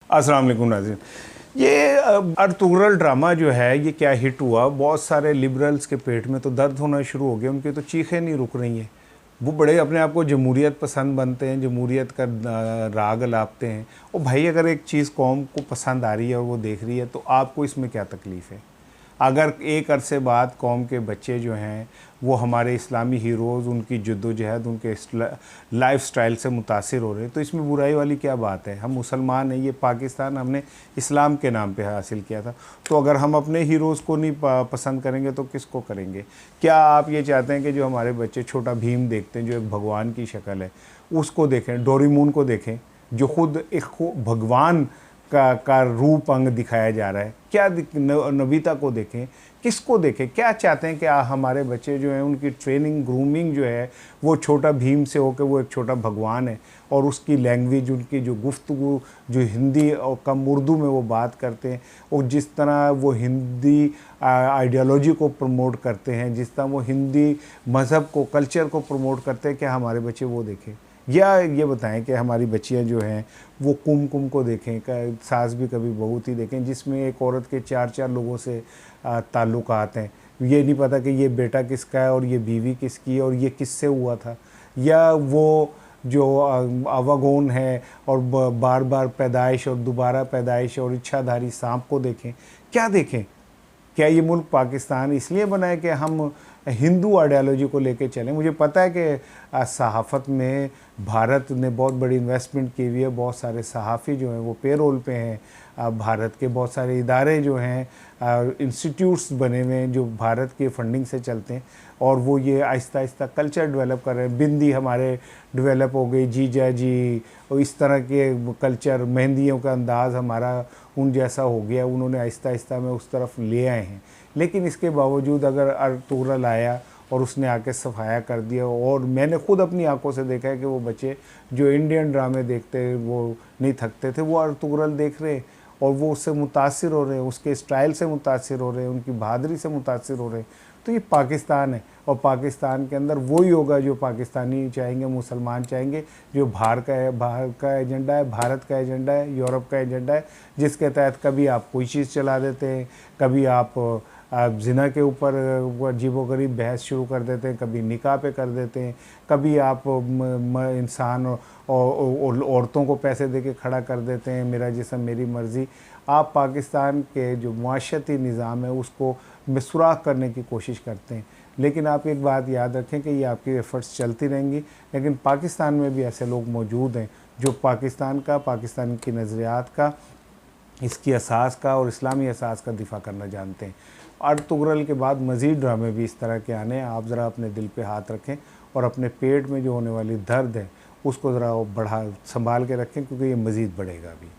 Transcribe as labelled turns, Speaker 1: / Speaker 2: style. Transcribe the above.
Speaker 1: अस्सलाम वालेकुम नाज़रीन। ये अर्तुगरल ड्रामा जो है ये क्या हिट हुआ, बहुत सारे लिबरल्स के पेट में तो दर्द होना शुरू हो गया, उनकी तो चीखें नहीं रुक रही हैं। वो बड़े अपने आप को जमहूरियत पसंद बनते हैं, जमहूरियत का राग अलापते हैं। और भाई अगर एक चीज़ कौम को पसंद आ रही है और वो देख रही है तो आपको इसमें क्या तकलीफ़ है? अगर एक अरसे बाद कौम के बच्चे जो हैं वो हमारे इस्लामी हीरोज़, उनकी जद्दोजहद, उनके लाइफ स्टाइल से मुतासिर हो रहे हैं तो इसमें बुराई वाली क्या बात है? हम मुसलमान हैं, ये पाकिस्तान हमने इस्लाम के नाम पे हासिल किया था। तो अगर हम अपने हीरोज़ को नहीं पसंद करेंगे तो किसको करेंगे? क्या आप ये चाहते हैं कि जो हमारे बच्चे छोटा भीम देखते हैं जो एक भगवान की शक्ल है उसको देखें, डोरेमोन को देखें जो ख़ुद एक भगवान का रूप अंग दिखाया जा रहा है? क्या नबीता को देखें, किसको देखें? क्या चाहते हैं कि हमारे बच्चे जो हैं उनकी ट्रेनिंग, ग्रूमिंग जो है वो छोटा भीम से होकर वो एक छोटा भगवान है और उसकी लैंग्वेज, उनकी जो गुफ्तगू, जो हिंदी और कम उर्दू में वो बात करते हैं और जिस तरह वो हिंदी आइडियोलॉजी को प्रमोट करते हैं, जिस तरह वो हिंदी मज़हब को, कल्चर को प्रमोट करते हैं, क्या हमारे बच्चे वो देखें? या ये बताएं कि हमारी बच्चियां जो हैं वो कुमकुम को देखें, सास भी कभी बहू थी देखें, जिसमें एक औरत के 4-4 लोगों से ताल्लुकात हैं। ये नहीं पता कि ये बेटा किसका है और ये बीवी किसकी है और ये किससे हुआ था। या वो जो आवागोन है और बार बार पैदाइश और दोबारा पैदाइश और इच्छाधारी सांप को देखें। क्या देखें? क्या ये मुल्क पाकिस्तान इसलिए बना है कि हम हिंदू आइडियोलॉजी को लेके चलें? मुझे पता है कि सहाफ़त में भारत ने बहुत बड़ी इन्वेस्टमेंट की हुई है, बहुत सारे सहाफ़ी जो हैं वो पेरोल पे हैं, भारत के बहुत सारे इदारे जो हैं, इंस्टीट्यूट्स बने हुए हैं जो भारत के फंडिंग से चलते हैं और वो ये आहिस्ता आहिस्ता कल्चर डेवलप कर रहे हैं। बिंदी हमारे डेवलप हो गई, जीजा जी, और इस तरह के कल्चर, मेहंदियों का अंदाज़ हमारा उन जैसा हो गया, उन्होंने आहिस्ता आहिस्ता में उस तरफ ले आए हैं। लेकिन इसके बावजूद अगर अर्तुगरल आया और उसने आके सफाया कर दिया, और मैंने ख़ुद अपनी आंखों से देखा है कि वो बच्चे जो इंडियन ड्रामे देखते वो नहीं थकते थे, वो अर्तुगरल देख रहे और वो उससे मुतासिर हो रहे हैं, उसके स्टाइल से मुतासिर हो रहे हैं, उनकी बहादुरी से मुतासिर हो रहे हैं। तो ये पाकिस्तान है और पाकिस्तान के अंदर वही होगा जो पाकिस्तानी चाहेंगे, मुसलमान चाहेंगे, जो बाहर का एजेंडा है, भारत का एजेंडा है, यूरोप का एजेंडा है, जिसके तहत कभी आप कोई चीज़ चला देते हैं, कभी आप ज़िना के ऊपर अजीबोगरीब बहस शुरू कर देते हैं, कभी निकाह पे कर देते हैं, कभी आप इंसान और औरतों को पैसे देके खड़ा कर देते हैं, मेरा जिस्म मेरी मर्ज़ी। आप पाकिस्तान के जो मुआशरती निज़ाम है उसको सुराख करने की कोशिश करते हैं। लेकिन आप एक बात याद रखें कि ये आपकी एफ़र्ट्स चलती रहेंगी, लेकिन पाकिस्तान में भी ऐसे लोग मौजूद हैं जो पाकिस्तान की नज़रियात का, इसकी असास का और इस्लामी असास का दिफा करना जानते हैं। अर्तुगरल के बाद मज़ीद ड्रामे भी इस तरह के आने हैं। आप ज़रा अपने दिल पे हाथ रखें और अपने पेट में जो होने वाली दर्द है उसको ज़रा संभाल के रखें, क्योंकि ये मज़ीद बढ़ेगा अभी।